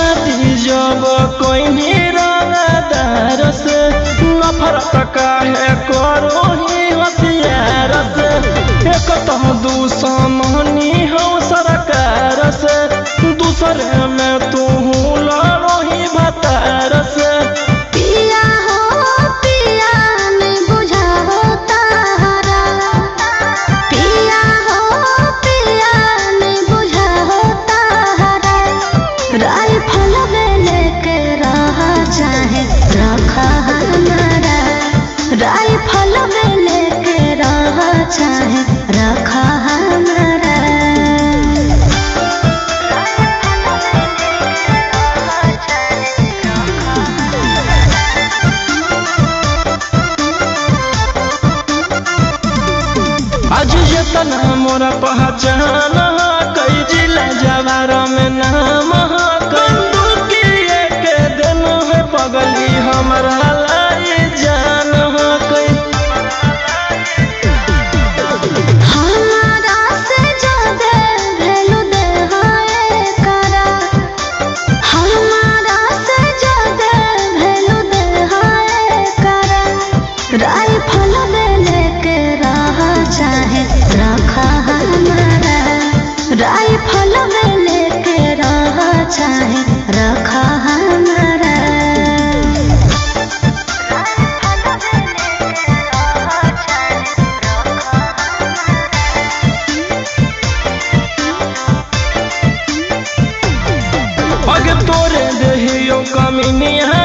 शादी जब कोई रंगदार से नफरत काहे करो ही होशियार से। एक तो दुश्मनी हम सरकार से, दूसरे में तू लड़ो ही भतार से। पिया हो पिया नहीं बुझा होता हरा, पिया हो पिया नहीं बुझा होता हरा। राइफल लेके रहा चाहे रखा हमारा, राइफल लेके रहा चाहे रखा हमारा। आज जतना मोरा पहचान कई जिला जवार में नाम कंदुकिए के दिन है पगली हमारा लाई जान कई। हमारा से ज्यादा भेलू दे हाय करा, हमारा से ज्यादा भेलू दे हाय करा। राइफल लेके रहा चाहे रखा हमारा, राइफल लेके रहा चाहे रखा हमारा। अग तोरे देहियो कमीनिया